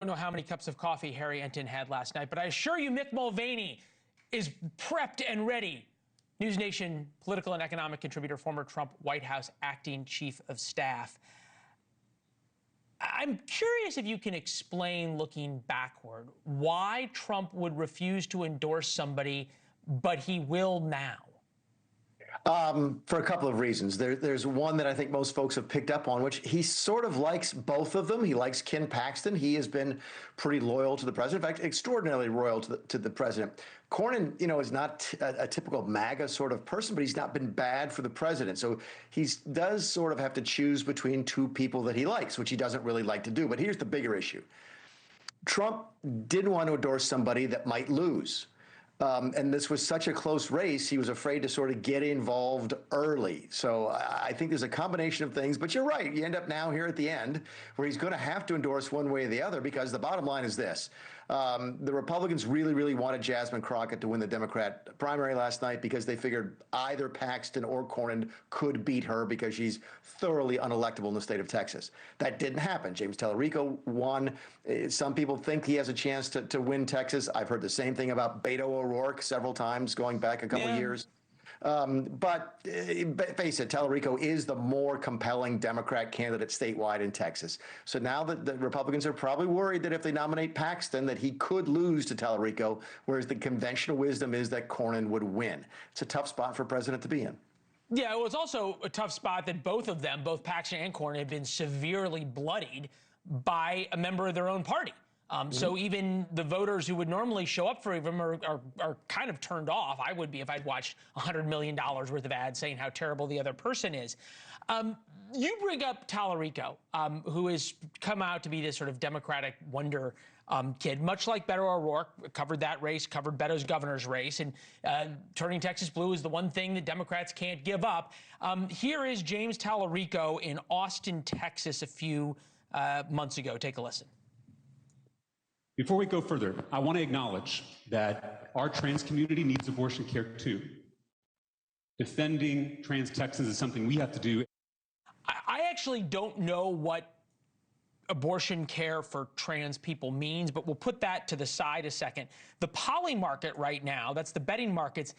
I don't know how many cups of coffee Harry Enton had last night, but I assure you Mick Mulvaney is prepped and ready. NewsNation political and economic contributor, former Trump White House acting chief of staff. I'm curious if you can explain, looking backward, why Trump would refuse to endorse somebody, but he will now. For a couple of reasons. There's one that I think most folks have picked up on, which he sort of likes both of them. He likes Ken Paxton. He has been pretty loyal to the president, in fact, extraordinarily loyal to the president. Cornyn, is not a typical MAGA sort of person, but he's not been bad for the president. So he does sort of have to choose between two people that he likes, which he doesn't really like to do. But here's the bigger issue. Trump didn't want to endorse somebody that might lose. And this was such a close race, he was afraid to sort of get involved early. So I think there's a combination of things. But you're right. You end up now here at the end where he's going to have to endorse one way or the other, because the bottom line is this. The Republicans really, really wanted Jasmine Crockett to win the Democrat primary last night because they figured either Paxton or Cornyn could beat her because she's thoroughly unelectable in the state of Texas. That didn't happen. James Talarico won. Some people think he has a chance to win Texas. I've heard the same thing about Beto O'Rourke several times going back a couple of years. But face it, Talarico is the more compelling Democrat candidate statewide in Texas. So now that the Republicans are probably worried that if they nominate Paxton, that he could lose to Talarico, whereas the conventional wisdom is that Cornyn would win. It's a tough spot for a president to be in. Yeah, it was also a tough spot that both of them, both Paxton and Cornyn, have been severely bloodied by a member of their own party. So even the voters who would normally show up for them are kind of turned off. I would be if I'd watched $100 million worth of ads saying how terrible the other person is. You bring up Talarico, who has come out to be this sort of Democratic wonder kid, much like Beto O'Rourke, covered that race, covered Beto's governor's race, and turning Texas blue is the one thing that Democrats can't give up. Here is James Talarico in Austin, Texas, a few months ago. Take a listen. Before we go further, I want to acknowledge that our trans community needs abortion care too. Defending trans Texans is something we have to do. I actually don't know what abortion care for trans people means, but we'll put that to the side a second. The poly market right now, that's the betting markets,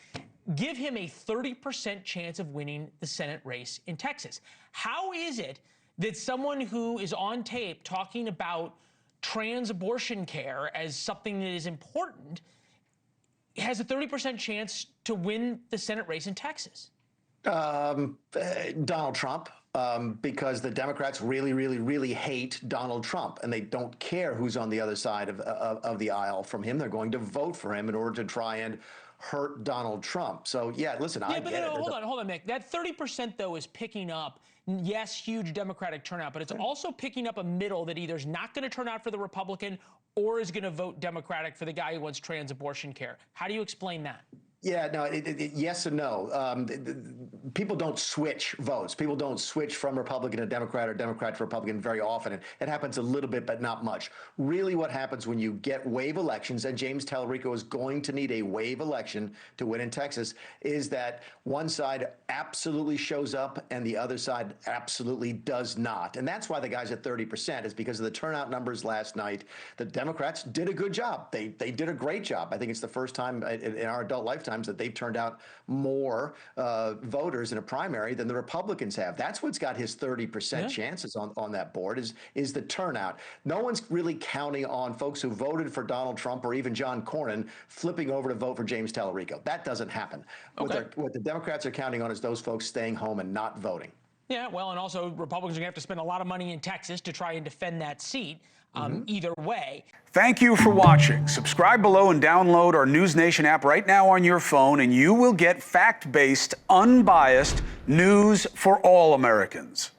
give him a 30% chance of winning the Senate race in Texas. How is it that someone who is on tape talking about trans abortion care as something that is important has a 30% chance to win the Senate race in Texas? Donald Trump, because the Democrats really, really, really hate Donald Trump, and they don't care who's on the other side of the aisle from him. They're going to vote for him in order to try and hurt Donald Trump. So, yeah, listen, I get it. Hold on, Mick. That 30%, though, is picking up, yes, huge Democratic turnout, but it's also picking up a middle that either is not going to turn out for the Republican or is going to vote Democratic for the guy who wants trans abortion care. How do you explain that? Yeah, no, yes and no. People don't switch votes. People don't switch from Republican to Democrat or Democrat to Republican very often. It happens a little bit, but not much. Really what happens when you get wave elections, and James Talarico is going to need a wave election to win in Texas, is that one side absolutely shows up and the other side absolutely does not. And that's why the guy's at 30%, is because of the turnout numbers last night. The Democrats did a good job. They did a great job. I think it's the first time in our adult lifetime that they've turned out more voters in a primary than the Republicans have. That's what's got his 30% chances on that board is the turnout. No one's really counting on folks who voted for Donald Trump or even John Cornyn flipping over to vote for James Talarico. That doesn't happen. Okay. What the Democrats are counting on is those folks staying home and not voting. Yeah, well, and also Republicans are going to have to spend a lot of money in Texas to try and defend that seat. Either way. Thank you for watching. Subscribe below and download our NewsNation app right now on your phone, and you will get fact-based, unbiased news for all Americans.